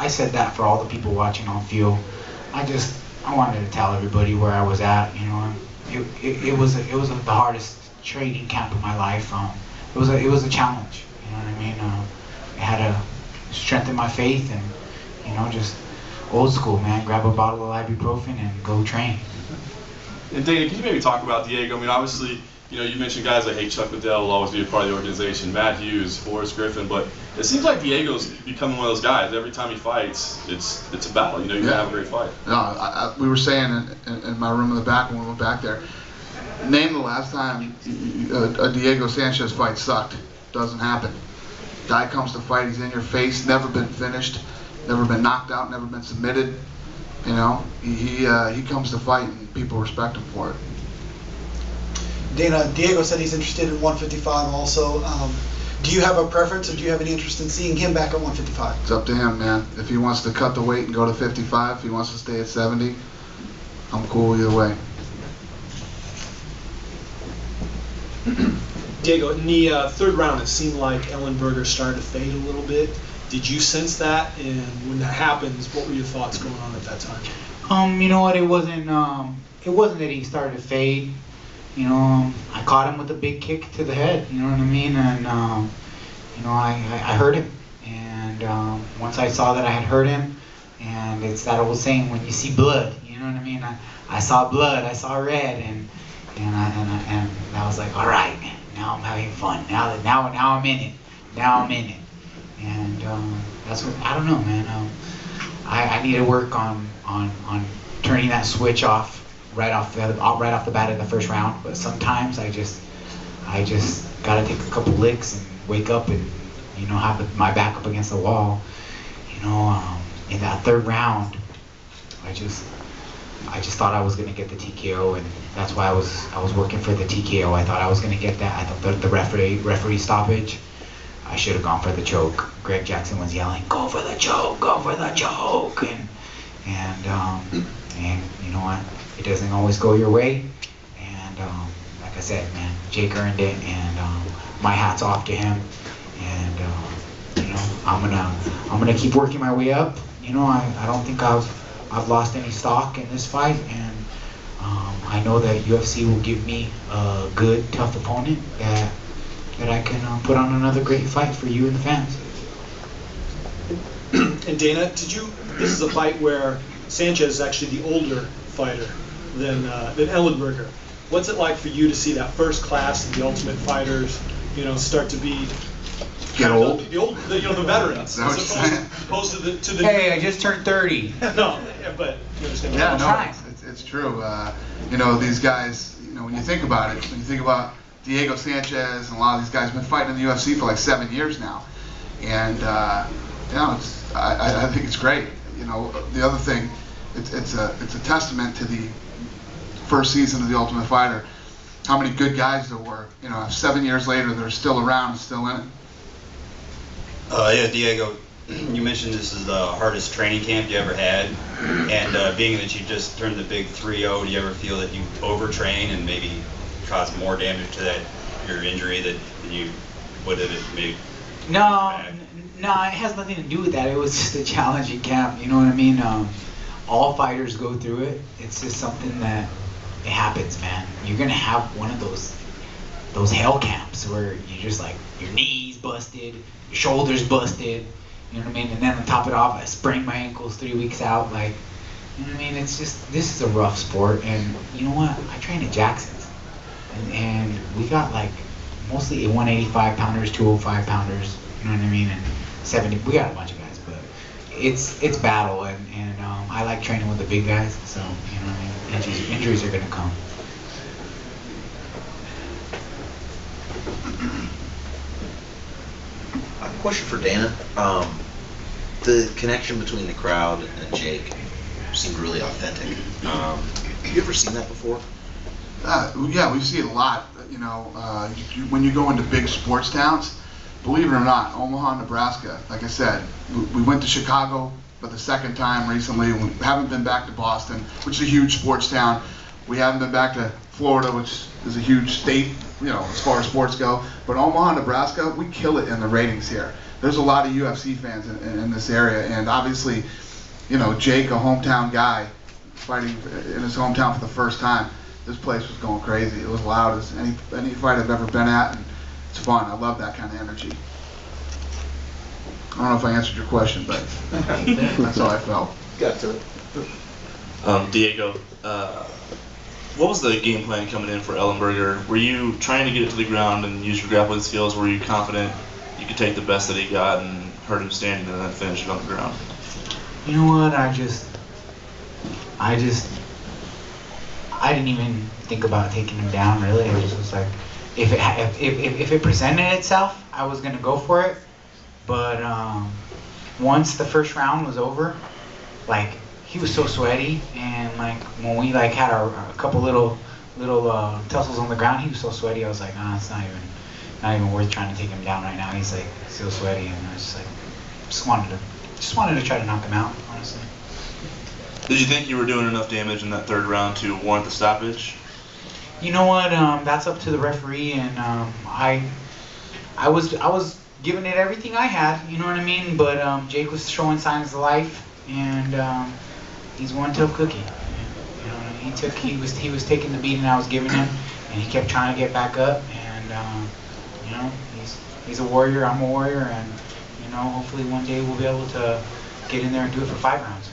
I said that for all the people watching on field. I wanted to tell everybody where I was at. You know, it was the hardest training camp of my life. It was a challenge. You know what I mean? I had to strengthen my faith and, you know, just old school, man. Grab a bottle of ibuprofen and go train. And Dana, can you maybe talk about Diego? I mean, obviously, you know, you mentioned guys like, hey, Chuck Liddell will always be a part of the organization, Matt Hughes, Forrest Griffin, but it seems like Diego's becoming one of those guys. Every time he fights, it's a battle. You know, you're gonna have a great fight. No, we were saying in my room in the back when we went back there, name the last time a Diego Sanchez fight sucked. Doesn't happen. Guy comes to fight, he's in your face, never been finished, never been knocked out, never been submitted. You know, he comes to fight and people respect him for it. Dana, Diego said he's interested in 155 also. Do you have a preference, or do you have any interest in seeing him back at 155? It's up to him, man. If he wants to cut the weight and go to 55, if he wants to stay at 70, I'm cool either way. Diego, in the third round, it seemed like Ellenberger started to fade a little bit. Did you sense that? And when that happens, what were your thoughts going on at that time? You know what? It wasn't that he started to fade. You know, I caught him with a big kick to the head. You know what I mean? And you know, I hurt him. And once I saw that I had hurt him, and it's that old saying, when you see blood, you know what I mean? I saw blood, I saw red, and I was like, all right, now I'm having fun. Now I'm in it. Now I'm in it. And that's what, I don't know, man. I need to work on turning that switch off right off the bat in the first round. But sometimes I just gotta take a couple licks and wake up and, you know, have my back up against the wall. You know, in that third round, I just thought I was gonna get the TKO, and that's why I was working for the TKO. I thought I was gonna get that. I thought the referee stoppage. I should have gone for the choke. Greg Jackson was yelling, "Go for the choke! Go for the choke!" And you know what? It doesn't always go your way. And like I said, man, Jake earned it, and my hat's off to him. And you know, I'm gonna keep working my way up. You know, I don't think I've lost any stock in this fight, and I know that UFC will give me a good, tough opponent that I can put on another great fight for you and the fans. And Dana, this is a fight where Sanchez is actually the older fighter than Ellenberger. What's it like for you to see that first class of the Ultimate Fighters, you know, start to be Get old? The veterans, as opposed to the Hey, I just turned 30. No, but you understand. Yeah, no, it's true. You know, these guys, you know, when you think about it, when you think about Diego Sanchez and a lot of these guys have been fighting in the UFC for like 7 years now, and you know, I think it's great. You know, the other thing, it's a testament to the first season of The Ultimate Fighter, how many good guys there were. You know, 7 years later, they're still around and still in it. Yeah, Diego, you mentioned this is the hardest training camp you ever had, and being that you just turned the big 3-0, do you ever feel that you overtrain and maybe cause more damage to your injury than you would have maybe? No, it has nothing to do with that. It was just a challenging camp. You know what I mean? All fighters go through it. It's just something that it happens, man. You're gonna have one of those hell camps where you're just like, your knees busted, your shoulders busted. You know what I mean? And then on top of it off, I sprained my ankles 3 weeks out. Like, you know what I mean? It's just, this is a rough sport. And you know what? I train at Jackson's, and we got like mostly 185 pounders, 205 pounders. You know what I mean? And 70. We got a bunch of guys, but it's battle, and I like training with the big guys. So you know what I mean? Injuries are gonna come. A question for Dana. The connection between the crowd and Jake seemed really authentic. Have you ever seen that before? Yeah, we see it a lot. You know, when you go into big sports towns, believe it or not, Omaha, Nebraska, like I said, we went to Chicago for the second time recently. We haven't been back to Boston, which is a huge sports town. We haven't been back to Florida, which is a huge state, you know, as far as sports go. But Omaha, Nebraska, we kill it in the ratings here. there's a lot of UFC fans in this area, and obviously, you know, Jake, a hometown guy, fighting in his hometown for the first time. This place was going crazy. It was loud as any fight I've ever been at, and it's fun. I love that kind of energy. I don't know if I answered your question, but that's how I felt. Got to it. Diego, what was the game plan coming in for Ellenberger? Were you trying to get it to the ground and use your grappling skills? Were you confident you could take the best that he got and hurt him standing and then finish it on the ground? You know what? I didn't even think about taking him down, really. I just was like, if it presented itself, I was gonna go for it. But once the first round was over, like, he was so sweaty, and like when we like had a couple little tussles on the ground, he was so sweaty. I was like, nah, it's not even worth trying to take him down right now. He's like still sweaty, and I was just like, just wanted to try to knock him out, honestly. Did you think you were doing enough damage in that third round to warrant the stoppage? You know what? That's up to the referee, and I was giving it everything I had. You know what I mean? But Jake was showing signs of life, and he's one tough cookie. You know, he was taking the beating I was giving him, and he kept trying to get back up. And you know, he's a warrior. I'm a warrior, and you know, hopefully one day we'll be able to get in there and do it for 5 rounds.